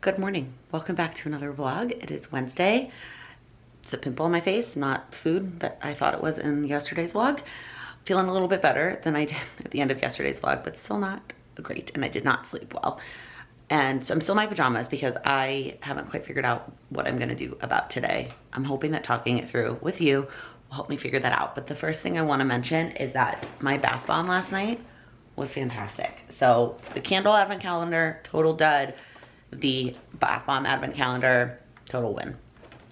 Good morning. Welcome back to another vlog. It is Wednesday. It's a pimple on my face, not food that I thought it was in yesterday's vlog. Feeling a little bit better than I did at the end of yesterday's vlog, but still not great, and I did not sleep well. And so I'm still in my pajamas because I haven't quite figured out what I'm gonna do about today. I'm hoping that talking it through with you will help me figure that out. But the first thing I wanna mention is that my bath bomb last night was fantastic. So the candle advent calendar, total dud. The bath bomb advent calendar, total win.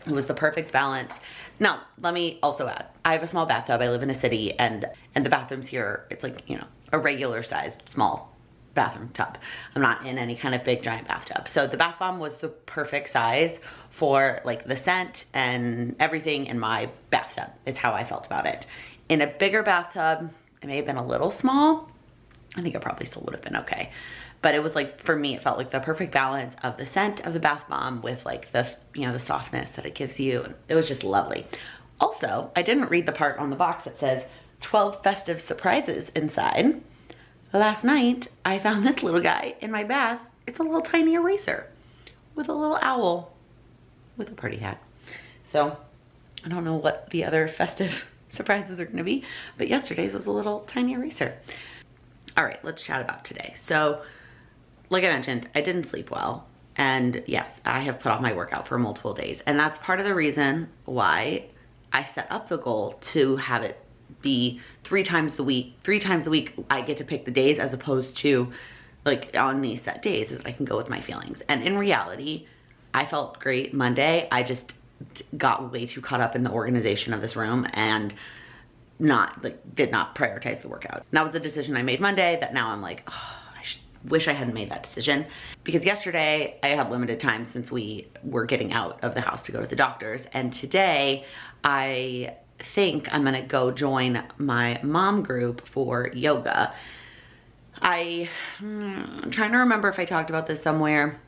It was the perfect balance. Now, let me also add, I have a small bathtub. I live in a city, and the bathrooms here, it's like, you know, a regular sized small bathroom tub. I'm not in any kind of big giant bathtub. So the bath bomb was the perfect size for like the scent and everything in my bathtub is how I felt about it. In a bigger bathtub, it may have been a little small. I think it probably still would have been okay. But it was like, for me, it felt like the perfect balance of the scent of the bath bomb with like the, you know, the softness that it gives you. It was just lovely. Also, I didn't read the part on the box that says 12 festive surprises inside. Last night, I found this little guy in my bath. It's a little tiny eraser with a little owl with a party hat. So I don't know what the other festive surprises are gonna be, but yesterday's was a little tiny eraser. All right, let's chat about today. So, like I mentioned, I didn't sleep well. And yes, I have put off my workout for multiple days. And that's part of the reason why I set up the goal to have it be 3 times a week. 3 times a week, I get to pick the days as opposed to like on these set days that I can go with my feelings. And in reality, I felt great Monday. I just got way too caught up in the organization of this room and did not prioritize the workout. And that was a decision I made Monday that now I'm like, oh, wish I hadn't made that decision, because yesterday I had limited time since we were getting out of the house to go to the doctor's, and today I think I'm gonna go join my mom group for yoga. I'm trying to remember if I talked about this somewhere.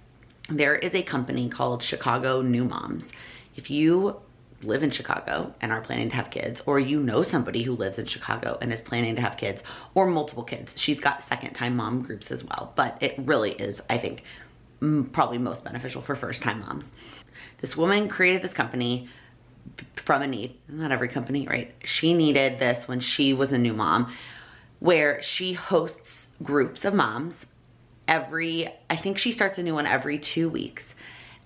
There is a company called Chicago New Moms. If you live in Chicago and are planning to have kids, or you know somebody who lives in Chicago and is planning to have kids, or multiple kids, she's got second-time mom groups as well, but it really is, I think, probably most beneficial for first-time moms. This woman created this company from a need. Not every company, right? She needed this when she was a new mom, where she hosts groups of moms I think she starts a new one every 2 weeks.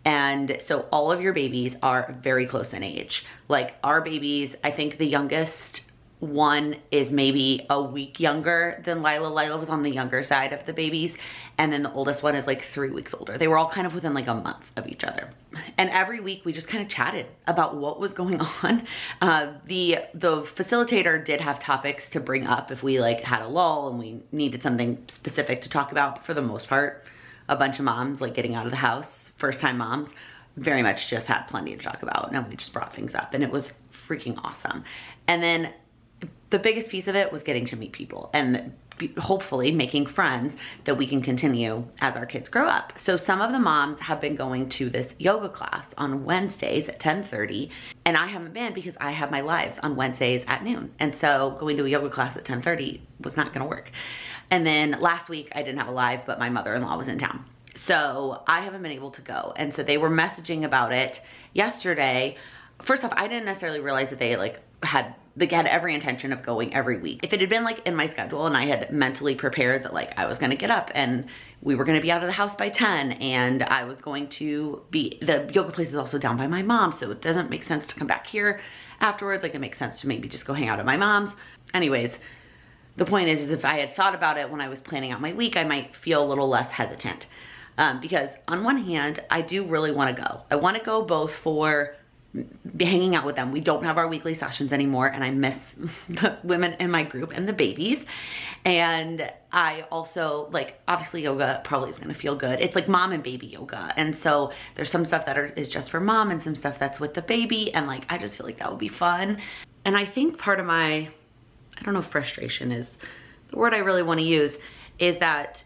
And so all of your babies are very close in age. Like our babies, I think the youngest one is maybe a week younger than Lila. Lila was on the younger side of the babies. And then the oldest one is like 3 weeks older. They were all kind of within like a month of each other. And every week we just kind of chatted about what was going on. The facilitator did have topics to bring up if we like had a lull and we needed something specific to talk about. But for the most part, a bunch of moms like getting out of the house, first-time moms, very much just had plenty to talk about. And we just brought things up and it was freaking awesome. And then the biggest piece of it was getting to meet people and hopefully making friends that we can continue as our kids grow up. So some of the moms have been going to this yoga class on Wednesdays at 10:30, and I haven't been because I have my lives on Wednesdays at noon. And so going to a yoga class at 10:30 was not gonna work. And then last week I didn't have a live, but my mother-in-law was in town. So I haven't been able to go. And so they were messaging about it yesterday. First off, I didn't necessarily realize that they had every intention of going every week. If it had been like in my schedule and I had mentally prepared that like I was gonna get up and we were gonna be out of the house by 10 and I was going to be, the yoga place is also down by my mom, so it doesn't make sense to come back here afterwards. Like it makes sense to maybe just go hang out at my mom's. Anyways, the point is if I had thought about it when I was planning out my week, I might feel a little less hesitant. Because on one hand, I do really want to go. I want to go both for hanging out with them. We don't have our weekly sessions anymore and I miss the women in my group and the babies. And I also obviously yoga probably is going to feel good. It's like mom and baby yoga. And so there's some stuff that is just for mom and some stuff that's with the baby. And I just feel like that would be fun. And I think part of my, I don't know if frustration is the word I really want to use, is that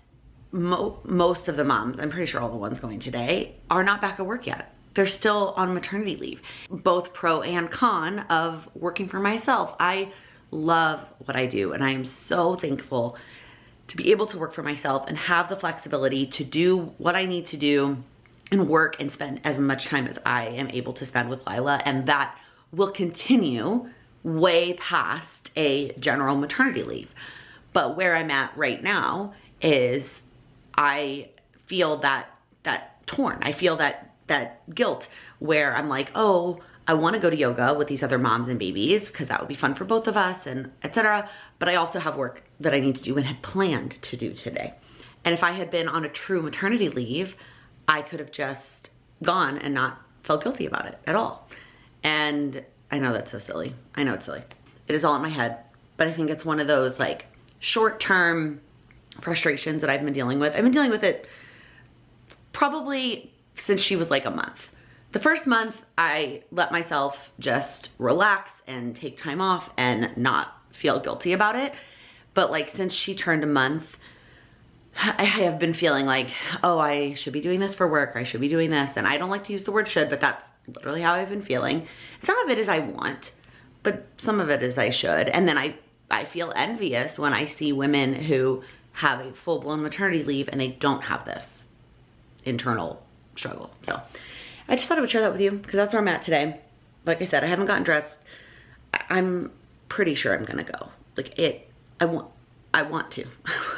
most of the moms, I'm pretty sure all the ones going today, are not back at work yet. They're still on maternity leave, both pro and con of working for myself. I love what I do and I am so thankful to be able to work for myself and have the flexibility to do what I need to do and work and spend as much time as I am able to spend with Lila, and that will continue way past a general maternity leave. But where I'm at right now is I feel that torn. I feel that guilt where I'm like, oh, I want to go to yoga with these other moms and babies because that would be fun for both of us and etc. But I also have work that I need to do and had planned to do today. And if I had been on a true maternity leave, I could have just gone and not felt guilty about it at all. And I know that's so silly. I know it's silly. It is all in my head, but I think it's one of those like short-term frustrations that I've been dealing with. I've been dealing with it probably since she was like a month. The first month, I let myself just relax and take time off and not feel guilty about it. But like since she turned a month, I have been feeling like, oh, I should be doing this for work. I should be doing this. And I don't like to use the word should, but that's literally how I've been feeling. Some of it is I want, but some of it is I should. And then I feel envious when I see women who have a full-blown maternity leave and they don't have this internal struggle. So I just thought I would share that with you because that's where I'm at today. Like I said, I haven't gotten dressed. I'm pretty sure I'm gonna go. I want to.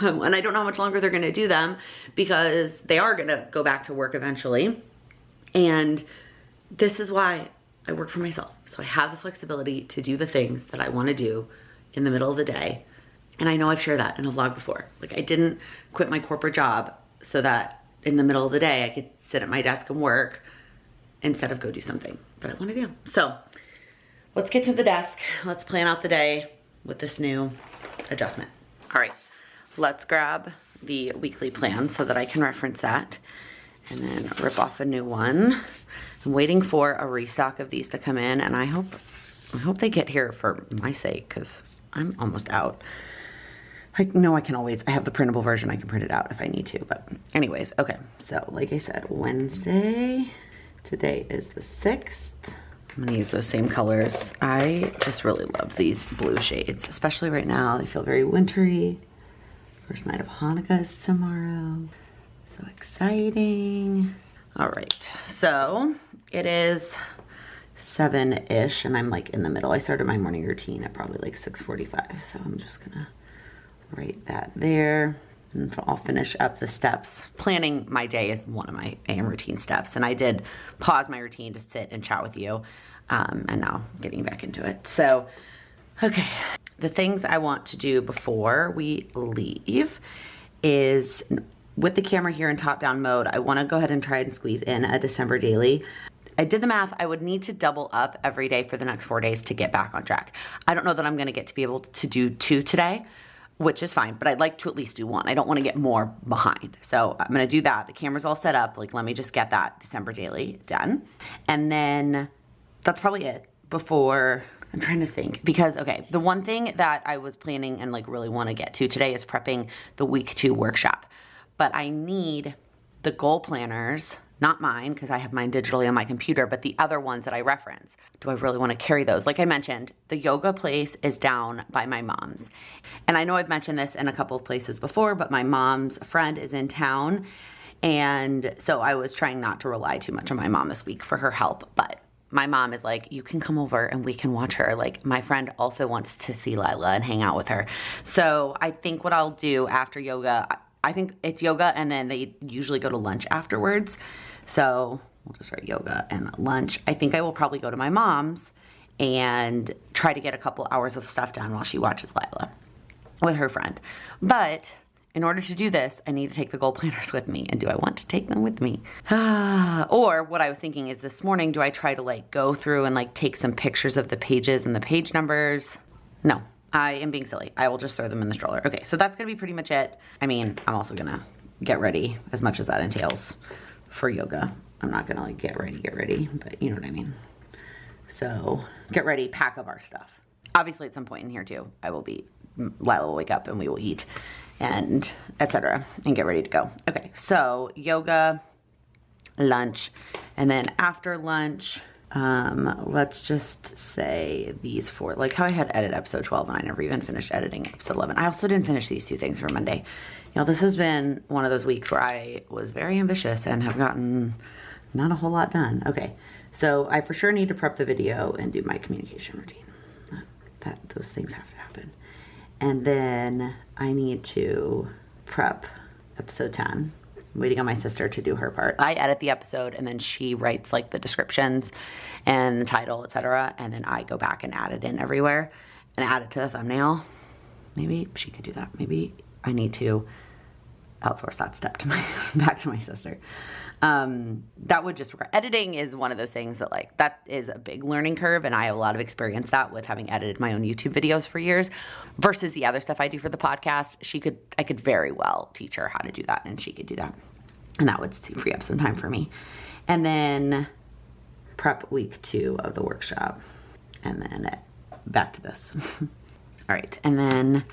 And I don't know how much longer they're gonna do them because they are gonna go back to work eventually. And this is why I work for myself. So I have the flexibility to do the things that I wanna do in the middle of the day. And I know I've shared that in a vlog before. Like I didn't quit my corporate job so that in the middle of the day I could sit at my desk and work instead of go do something that I want to do. So let's get to the desk. Let's plan out the day with this new adjustment. All right, let's grab the weekly plan so that I can reference that and then rip off a new one. I'm waiting for a restock of these to come in, and I hope they get here for my sake because I'm almost out. I know I have the printable version. I can print it out if I need to, but anyways, okay. So like I said, Wednesday, today is the 6th. I'm gonna use those same colors. I just really love these blue shades, especially right now. They feel very wintry. First night of Hanukkah is tomorrow. So exciting. All right, so it is 7-ish and I'm like in the middle. I started my morning routine at probably like 6:45. So I'm just gonna write that there. And I'll finish up the steps. Planning my day is one of my AM routine steps. And I did pause my routine to sit and chat with you. And now getting back into it. So, okay. The things I want to do before we leave is with the camera here in top-down mode, I want to go ahead and try and squeeze in a December daily. I did the math. I would need to double up every day for the next 4 days to get back on track. I don't know that I'm going to get to be able to do 2 today, which is fine, but I'd like to at least do 1. I don't want to get more behind. So I'm going to do that. The camera's all set up. Like, let me just get that December daily done. And then that's probably it before I'm trying to think. Because, okay, the one thing that I was planning and like really want to get to today is prepping the week 2 workshop. But I need the goal planners, not mine, because I have mine digitally on my computer, but the other ones that I reference. Do I really want to carry those? Like I mentioned, the yoga place is down by my mom's. And I know I've mentioned this in a couple of places before, but my mom's friend is in town. And so I was trying not to rely too much on my mom this week for her help. But my mom is like, you can come over and we can watch her. Like my friend also wants to see Lila and hang out with her. So I think what I'll do after yoga, I think it's yoga and then they usually go to lunch afterwards. So we'll just write yoga and lunch. I think I will probably go to my mom's and try to get a couple hours of stuff done while she watches Lila with her friend. But in order to do this, I need to take the goal planners with me. And do I want to take them with me? Or what I was thinking is this morning, do I try to like go through and like take some pictures of the pages and the page numbers? No, I am being silly. I will just throw them in the stroller. Okay, so that's gonna be pretty much it. I mean, I'm also gonna get ready as much as that entails for yoga. I'm not gonna like get ready, but you know what I mean. So get ready, pack up our stuff. Obviously at some point in here too, Lila will wake up and we will eat and etc. and get ready to go. Okay, so yoga, lunch, and then after lunch, Let's just say these 4, like how I had edited episode 12 and I never even finished editing episode 11. I also didn't finish these 2 things for Monday. You know, this has been one of those weeks where I was very ambitious and have gotten not a whole lot done. Okay, so I for sure need to prep the video and do my communication routine. Those things have to happen. And then I need to prep episode 10. I'm waiting on my sister to do her part. I edit the episode and then she writes like the descriptions and the title, etc. And then I go back and add it in everywhere and add it to the thumbnail. Maybe she could do that. Maybe I need to outsource that step to back to my sister. That would just require, editing is one of those things that like, that is a big learning curve. And I have a lot of experience that with having edited my own YouTube videos for years versus the other stuff I do for the podcast. I could very well teach her how to do that and she could do that. And that would free up some time for me. And then prep week 2 of the workshop and then back to this. All right. And then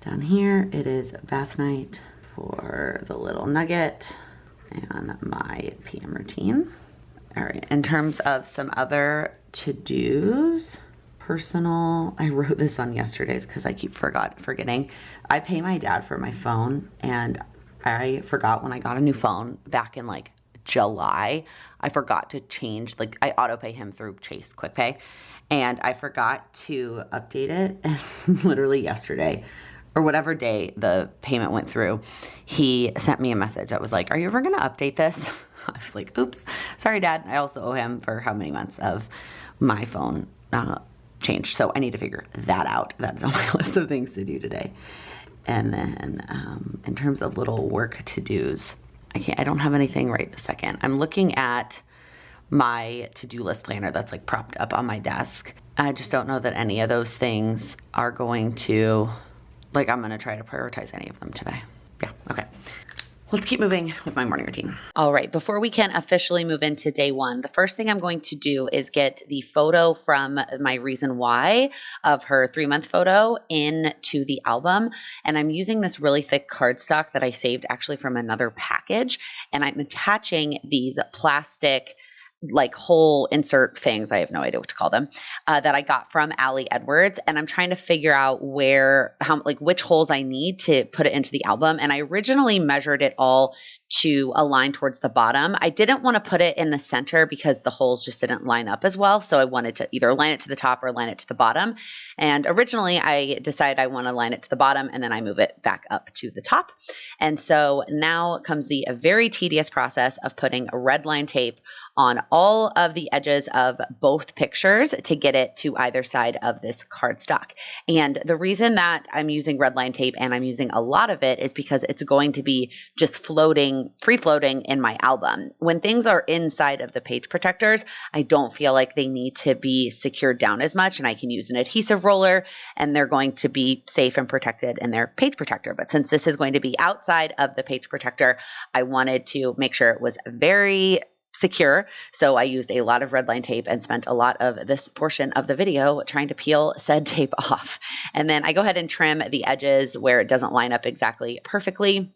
down here, it is bath night for the little nugget and my PM routine. All right, in terms of some other to-dos, personal, I wrote this on yesterday's because I keep forgetting. I pay my dad for my phone and I forgot when I got a new phone back in like July, I forgot to change, like I auto pay him through Chase Quick Pay and I forgot to update it and literally yesterday or whatever day the payment went through, he sent me a message that was like, are you ever gonna update this? I was like, oops, sorry dad. I also owe him for how many months of my phone change. So I need to figure that out. That's on my list of things to do today. And then in terms of little work to-dos, I don't have anything right this second. I'm looking at my to-do list planner that's like propped up on my desk. I just don't know that any of those things are going to, like I'm gonna try to prioritize any of them today. Yeah, okay. Let's keep moving with my morning routine. All right, before we can officially move into day 1, the first thing I'm going to do is get the photo from my reason why of her 3-month photo into the album. And I'm using this really thick cardstock that I saved actually from another package. And I'm attaching these plastic like hole insert things, I have no idea what to call them, that I got from Allie Edwards. And I'm trying to figure out which holes I need to put it into the album. And I originally measured it all to align towards the bottom. I didn't want to put it in the center because the holes just didn't line up as well. So I wanted to either line it to the top or line it to the bottom. And originally I decided I want to line it to the bottom and then I move it back up to the top. And so now comes the very tedious process of putting a red line tape on all of the edges of both pictures to get it to either side of this cardstock. And the reason that I'm using red line tape and I'm using a lot of it is because it's going to be just free floating in my album. When things are inside of the page protectors, I don't feel like they need to be secured down as much and I can use an adhesive roller and they're going to be safe and protected in their page protector. But since this is going to be outside of the page protector, I wanted to make sure it was very secure. So I used a lot of red line tape and spent a lot of this portion of the video trying to peel said tape off. And then I go ahead and trim the edges where it doesn't line up exactly perfectly,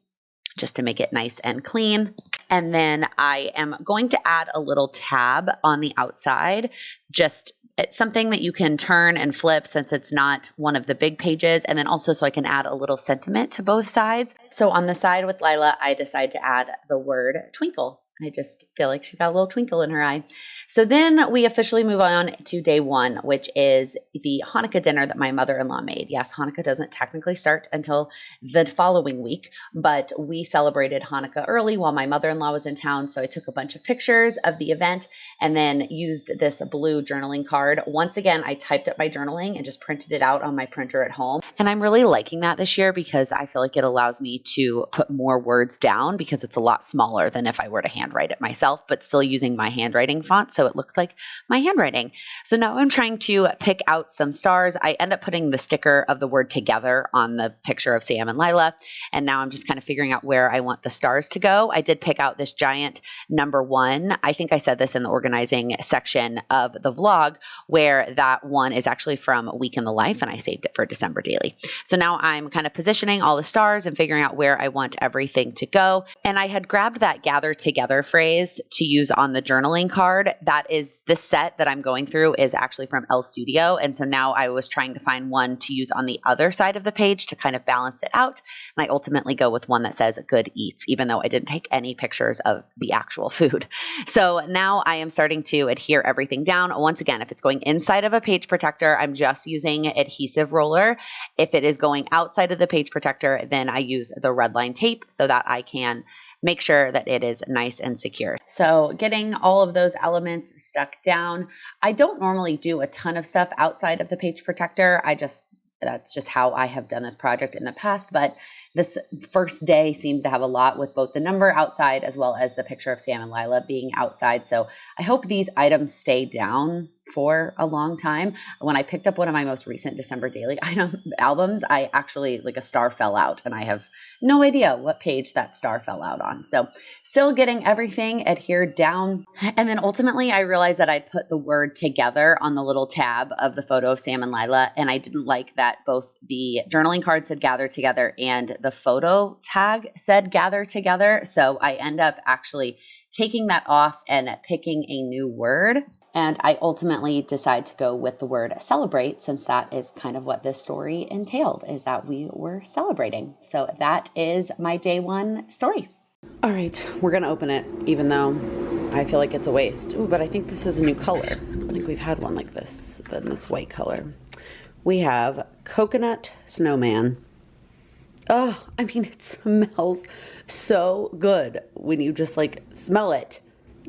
just to make it nice and clean. And then I am going to add a little tab on the outside, just it's something that you can turn and flip since it's not one of the big pages. And then also so I can add a little sentiment to both sides. So on the side with Lila, I decided to add the word twinkle. I just feel like she got a little twinkle in her eye. So then we officially move on to day 1, which is the Hanukkah dinner that my mother-in-law made. Yes, Hanukkah doesn't technically start until the following week, but we celebrated Hanukkah early while my mother-in-law was in town. So I took a bunch of pictures of the event and then used this blue journaling card. Once again, I typed up my journaling and just printed it out on my printer at home. And I'm really liking that this year because I feel like it allows me to put more words down because it's a lot smaller than if I were to handwrite it myself, but still using my handwriting font. So it looks like my handwriting. So now I'm trying to pick out some stars. I end up putting the sticker of the word together on the picture of Sam and Lila. And now I'm just kind of figuring out where I want the stars to go. I did pick out this giant number 1. I think I said this in the organizing section of the vlog where that one is actually from A Week in the Life and I saved it for December daily. So now I'm kind of positioning all the stars and figuring out where I want everything to go. And I had grabbed that gather together phrase to use on the journaling card. That is the set that I'm going through is actually from Elle Studio. And so now I was trying to find one to use on the other side of the page to kind of balance it out. And I ultimately go with one that says good eats, even though I didn't take any pictures of the actual food. So now I am starting to adhere everything down. Once again, if it's going inside of a page protector, I'm just using adhesive roller. If it is going outside of the page protector, then I use the red line tape so that I can make sure that it is nice and secure. So getting all of those elements stuck down. I don't normally do a ton of stuff outside of the page protector. That's just how I have done this project in the past, but this first day seems to have a lot with both the number outside as well as the picture of Sam and Lila being outside. So I hope these items stay down for a long time. When I picked up one of my most recent December daily albums, I actually, like, a star fell out and I have no idea what page that star fell out on. So still getting everything adhered down. And then ultimately I realized that I'd put the word together on the little tab of the photo of Sam and Lila. And I didn't like that both the journaling card said gather together and the photo tag said gather together. So I end up actually taking that off and picking a new word. And I ultimately decide to go with the word celebrate, since that is kind of what this story entailed, is that we were celebrating. So that is my day one story. All right, we're gonna open it, even though I feel like it's a waste. Ooh, but I think this is a new color. I think we've had one like this, in this white color. We have Coconut Snowman. Oh, I mean, it smells so good when you just like smell it.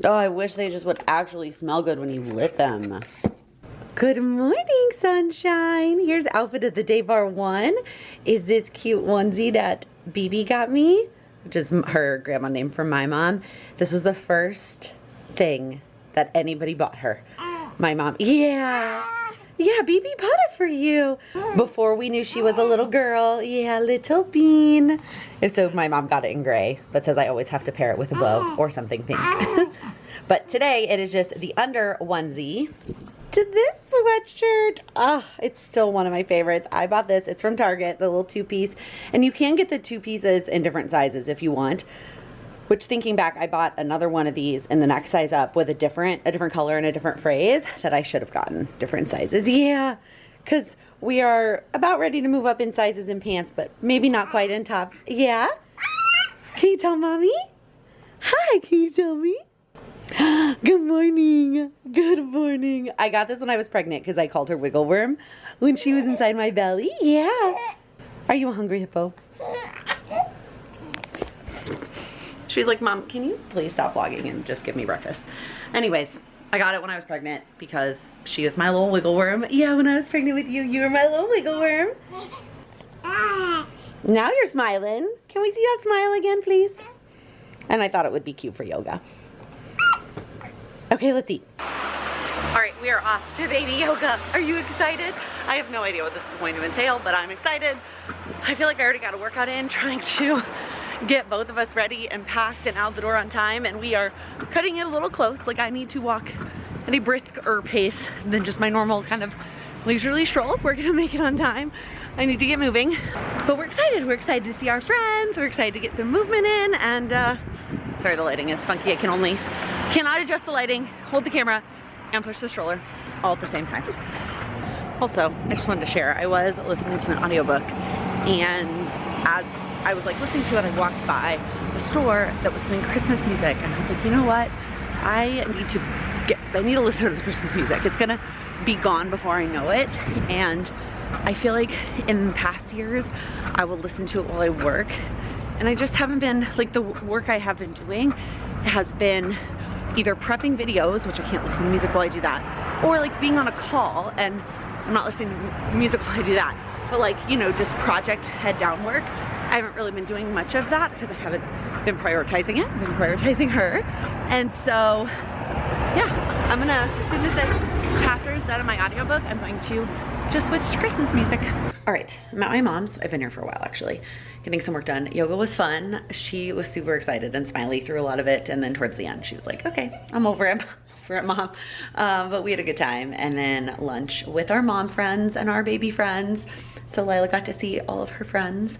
Oh, I wish they just would actually smell good when you lit them. Good morning, sunshine. Here's outfit of the day bar one. Is this cute onesie that BB got me, which is her grandma name from my mom. This was the first thing that anybody bought her. My mom, yeah, BB bought it for you. Before we knew she was a little girl. Yeah, little bean. If so, my mom got it in gray, but says I always have to pair it with a bow or something pink. But today it is just the under onesie to this sweatshirt. Oh, it's still one of my favorites. I bought this. It's from Target, the little two-piece. And you can get the two pieces in different sizes if you want. Which, thinking back, I bought another one of these in the next size up with a different color and a different phrase that I should have gotten different sizes. Yeah, because we are about ready to move up in sizes in pants, but maybe not quite in tops. Yeah? Can you tell mommy? Hi, can you tell me? Good morning. Good morning. I got this when I was pregnant because I called her Wiggle Worm when she was inside my belly. Yeah. Are you a hungry hippo? She's like, Mom, can you please stop vlogging and just give me breakfast? Anyways, I got it when I was pregnant because she is my little wiggle worm. Yeah, when I was pregnant with you, you were my little wiggle worm. Now you're smiling. Can we see that smile again, please? And I thought it would be cute for yoga. Okay, let's eat. All right, we are off to baby yoga. Are you excited? I have no idea what this is going to entail, but I'm excited. I feel like I already got a workout in trying to get both of us ready and packed and out the door on time, and we are cutting it a little close. Like, I need to walk at a brisker pace than just my normal kind of leisurely stroll if we're gonna make it on time. I need to get moving, but we're excited. We're excited to see our friends. We're excited to get some movement in, and sorry, the lighting is funky. I cannot adjust the lighting, hold the camera, and push the stroller all at the same time. Also, I just wanted to share, I was listening to an audiobook, and as I was like listening to it, I walked by the store that was playing Christmas music, and I was like, you know what? I need to listen to the Christmas music. It's gonna be gone before I know it. And I feel like in past years, I will listen to it while I work, and I just haven't been, like, the work I have been doing has been either prepping videos, which I can't listen to music while I do that, or like being on a call, and I'm not listening to music while I do that. But, like, you know, just project head down work. I haven't really been doing much of that because I haven't been prioritizing it. I've been prioritizing her. And so, yeah, I'm gonna, as soon as this chapter is done in my audiobook, I'm going to just switch to Christmas music. All right, I'm at my mom's. I've been here for a while, actually, getting some work done. Yoga was fun. She was super excited and smiley through a lot of it. And then towards the end, she was like, okay, I'm over it. For it, Mom. But we had a good time. And then lunch with our mom friends and our baby friends. So Lila got to see all of her friends.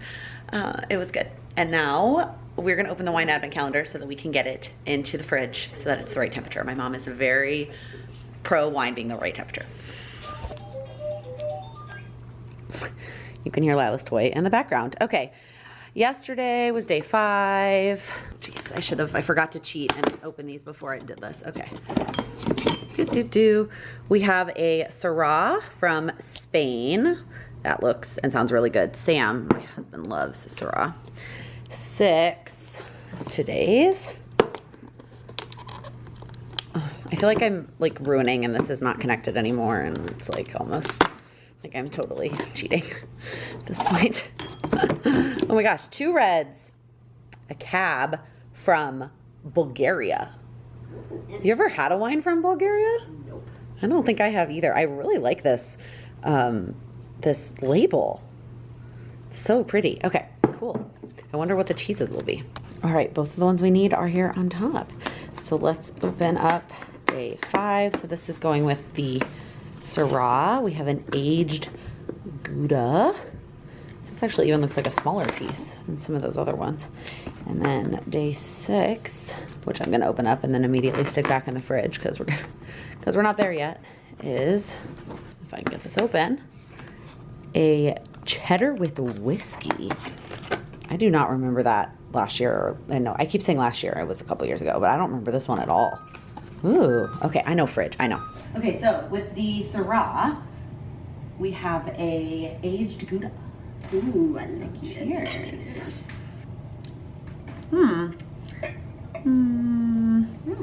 It was good. And now we're gonna open the wine advent calendar so that we can get it into the fridge so that it's the right temperature. My mom is very pro wine being the right temperature. You can hear Lila's toy in the background. Okay, yesterday was day 5. Jeez, I forgot to cheat and open these before I did this. Okay. We have a Syrah from Spain. That looks and sounds really good. Sam, my husband, loves Syrah. 6 is today's. I feel like I'm like ruining and this is not connected anymore, and it's like almost like I'm totally cheating at this point. Oh my gosh, 2 reds, a cab from Bulgaria. You ever had a wine from Bulgaria? Nope. I don't think I have either. I really like this, this label. It's so pretty. Okay, cool. I wonder what the cheeses will be. All right, both of the ones we need are here on top. So let's open up day 5. So this is going with the Syrah. We have an aged Gouda. This actually even looks like a smaller piece than some of those other ones. And then day 6, which I'm gonna open up and then immediately stick back in the fridge because we're not there yet, is, if I can get this open, a cheddar with whiskey. I do not remember that last year. I know I keep saying last year, it was a couple years ago, but I don't remember this one at all. Ooh, okay, I know fridge, I know. Okay, so with the Syrah, we have a aged Gouda. Ooh, I like it. Cheers.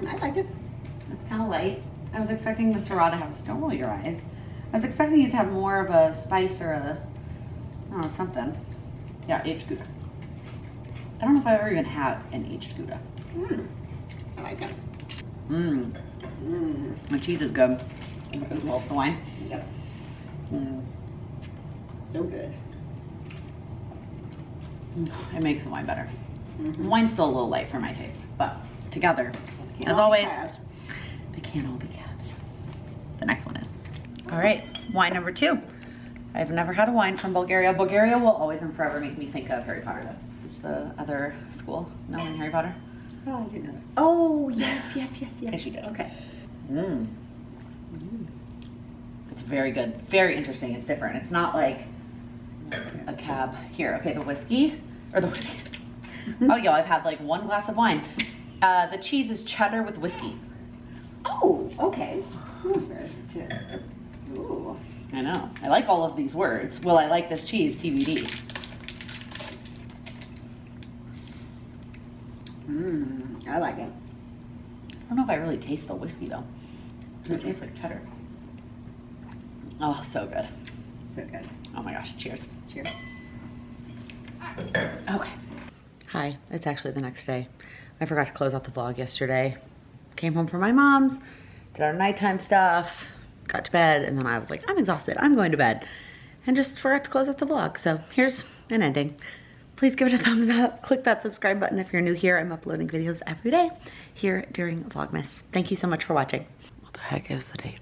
I like it. It's kind of light. I was expecting the Syrah to have, don't roll your eyes. I was expecting it to have more of a spice or a, I don't know, something. Yeah, aged Gouda. I don't know if I've ever even had an aged Gouda. I like it. The cheese is good. As well as the wine. Yep. So good. It makes the wine better. The wine's still a little light for my taste, but together, Can't as all be always, cabs. they can't all be cabs. The next one is. All right, wine number 2. I've never had a wine from Bulgaria. Bulgaria will always and forever make me think of Harry Potter though. It's the other school known in Harry Potter. Oh, I didn't know that. Oh, yes. Yes, you did. Okay. It's very good. Very interesting. It's different. It's not like a cab. Here, okay, the whiskey. Oh, y'all, I've had like 1 glass of wine. The cheese is cheddar with whiskey. Oh, okay. That's very good. Ooh. I know. I like all of these words. Will I like this cheese? TBD. I like it. I don't know if I really taste the whiskey though. It just tastes like cheddar. Oh, so good. So good. Oh my gosh, cheers. Cheers. Okay. Hi, it's actually the next day. I forgot to close out the vlog yesterday. Came home from my mom's, did our nighttime stuff, got to bed, and then I was like, I'm exhausted, I'm going to bed. And just forgot to close out the vlog. So here's an ending. Please give it a thumbs up. Click that subscribe button if you're new here. I'm uploading videos every day here during Vlogmas. Thank you so much for watching. What the heck is the date?